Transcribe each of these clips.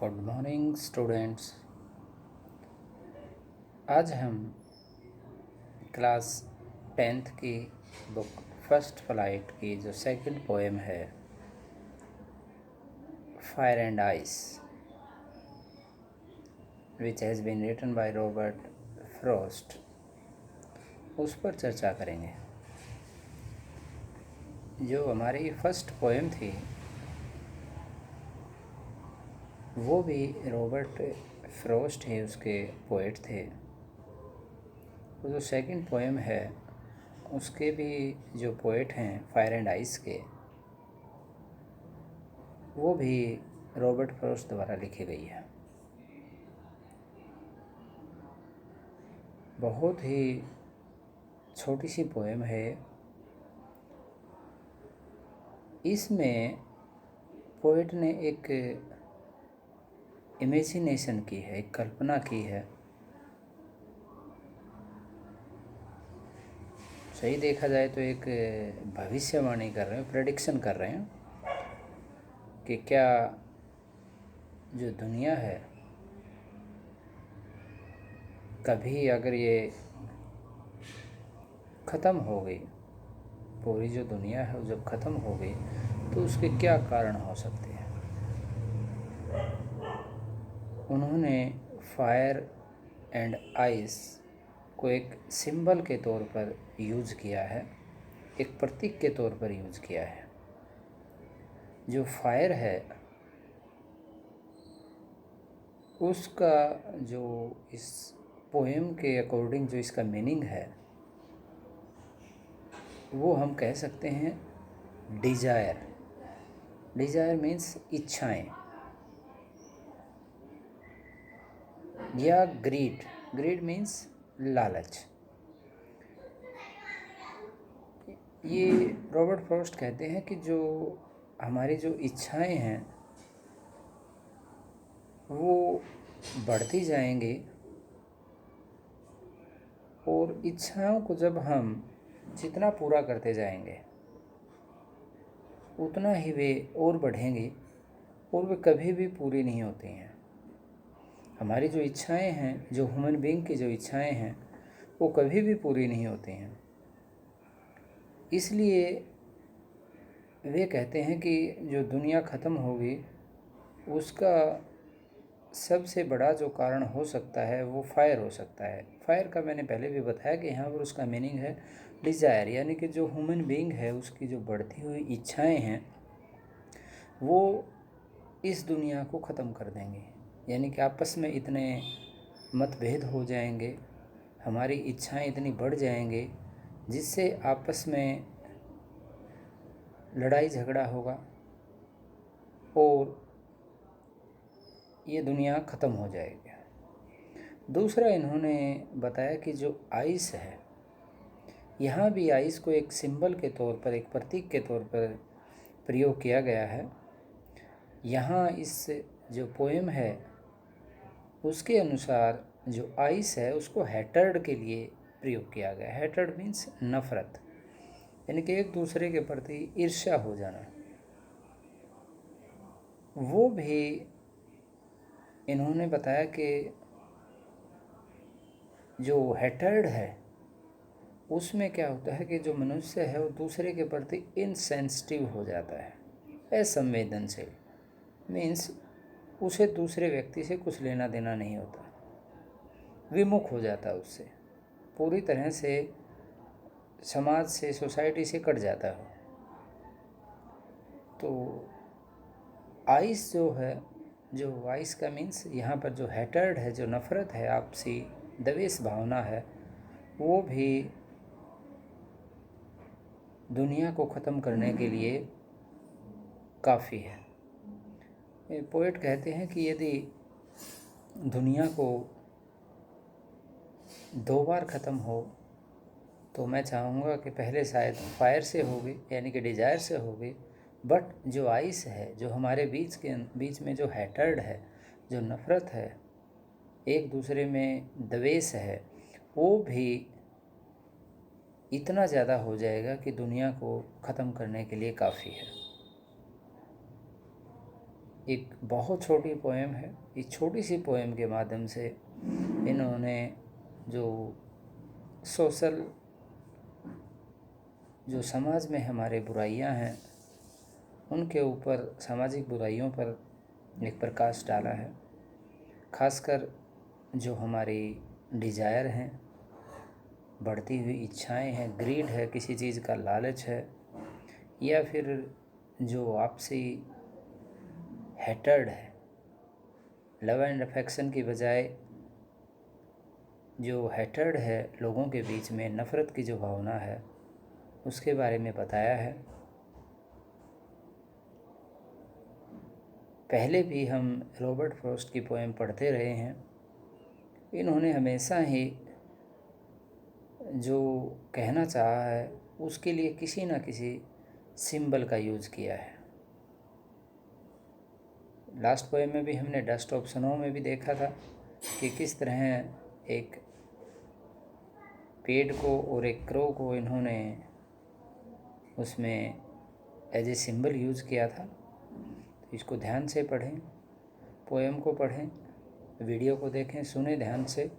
Good morning students. आज हम class 10th की बुक फर्स्ट फ्लाइट की जो सेकंड पोएम है fire and ice, which has been written by Robert Frost, उस पर चर्चा करेंगे। जो हमारी फर्स्ट पोएम थी वो भी रॉबर्ट फ्रॉस्ट ही उसके पोएट थे। वो जो सेकंड पोएम है उसके भी जो पोएट हैं फायर एंड आइस के, वो भी रॉबर्ट फ्रॉस्ट द्वारा लिखी गई है। बहुत ही छोटी सी पोएम है। इसमें पोएट ने एक इमेजिनेशन की है, एक कल्पना की है। सही देखा जाए तो एक भविष्यवाणी कर रहे हैं, प्रेडिक्शन कर रहे हैं कि क्या जो दुनिया है कभी अगर ये ख़त्म हो गई, पूरी जो दुनिया है वो जब ख़त्म हो गई तो उसके क्या कारण हो सकते हैं। उन्होंने फायर एंड आइस को एक सिंबल के तौर पर यूज़ किया है, एक प्रतीक के तौर पर यूज़ किया है। जो फायर है उसका जो इस पोएम के अकॉर्डिंग जो इसका मीनिंग है वो हम कह सकते हैं डिज़ायर। डिज़ायर मीन्स इच्छाएं, या ग्रीड। ग्रीड मीन्स लालच। ये रॉबर्ट फ्रॉस्ट कहते हैं कि जो हमारी जो इच्छाएं हैं वो बढ़ती जाएंगी और इच्छाओं को जब हम जितना पूरा करते जाएंगे उतना ही वे और बढ़ेंगी और वे कभी भी पूरी नहीं होती हैं। हमारी जो इच्छाएं हैं, जो ह्यूमन बीइंग की जो इच्छाएं हैं, वो कभी भी पूरी नहीं होती हैं। इसलिए वे कहते हैं कि जो दुनिया ख़त्म होगी उसका सबसे बड़ा जो कारण हो सकता है वो फायर हो सकता है। फायर का मैंने पहले भी बताया कि यहाँ पर उसका मीनिंग है डिज़ायर, यानी कि जो ह्यूमन बीइंग है उसकी जो बढ़ती हुई इच्छाएं हैं वो इस दुनिया को ख़त्म कर देंगे। यानी कि आपस में इतने मतभेद हो जाएंगे, हमारी इच्छाएं इतनी बढ़ जाएंगी जिससे आपस में लड़ाई झगड़ा होगा और ये दुनिया ख़त्म हो जाएगी। दूसरा इन्होंने बताया कि जो आइस है, यहाँ भी आइस को एक सिंबल के तौर पर, एक प्रतीक के तौर पर प्रयोग किया गया है। यहाँ इस जो पोएम है उसके अनुसार जो आइस है उसको हैटर्ड के लिए प्रयोग किया गया है। हैटर्ड मीन्स नफ़रत, यानी कि एक दूसरे के प्रति ईर्ष्या हो जाना। वो भी इन्होंने बताया कि जो हैटर्ड है उसमें क्या होता है कि जो मनुष्य है वो दूसरे के प्रति इनसेंसिटिव हो जाता है, असंवेदनशील। मीन्स उसे दूसरे व्यक्ति से कुछ लेना देना नहीं होता, विमुख हो जाता है, उससे पूरी तरह से समाज से, सोसाइटी से कट जाता है। तो आइस जो है, जो आइस का मीन्स यहाँ पर जो हैटर्ड है, जो नफ़रत है, आपसी द्वेष भावना है, वो भी दुनिया को ख़त्म करने के लिए काफ़ी है। पोएट कहते हैं कि यदि दुनिया को 2 बार ख़त्म हो तो मैं चाहूँगा कि पहले शायद फायर से होगी, यानी कि डिज़ायर से होगी, बट जो आइस है, जो हमारे बीच में जो हैटर्ड है, जो नफ़रत है, एक दूसरे में द्वेष है, वो भी इतना ज़्यादा हो जाएगा कि दुनिया को ख़त्म करने के लिए काफ़ी है। एक बहुत छोटी पोएम है। इस छोटी सी पोएम के माध्यम से इन्होंने जो सोशल, जो समाज में हमारे बुराइयां हैं, उनके ऊपर, सामाजिक बुराइयों पर एक प्रकाश डाला है। खासकर जो हमारी डिज़ायर हैं, बढ़ती हुई इच्छाएं हैं, ग्रीड है, किसी चीज़ का लालच है, या फिर जो आपसी हेटर्ड है, लव एंड अफेक्शन की बजाय जो हेटर्ड है, लोगों के बीच में नफ़रत की जो भावना है, उसके बारे में बताया है। पहले भी हम रॉबर्ट फ्रॉस्ट की पोएम पढ़ते रहे हैं। इन्होंने हमेशा ही जो कहना चाहा है उसके लिए किसी न किसी सिंबल का यूज़ किया है। लास्ट पोएम में भी हमने डस्ट ऑफ स्नो में भी देखा था कि किस तरह एक पेड़ को और एक क्रो को इन्होंने उसमें एज ए सिंबल यूज़ किया था। तो इसको ध्यान से पढ़ें, पोएम को पढ़ें, वीडियो को देखें, सुने ध्यान से।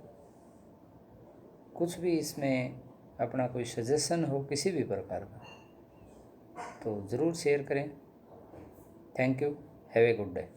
कुछ भी इसमें अपना कोई सजेशन हो किसी भी प्रकार का तो ज़रूर शेयर करें। Thank you. Have a good day.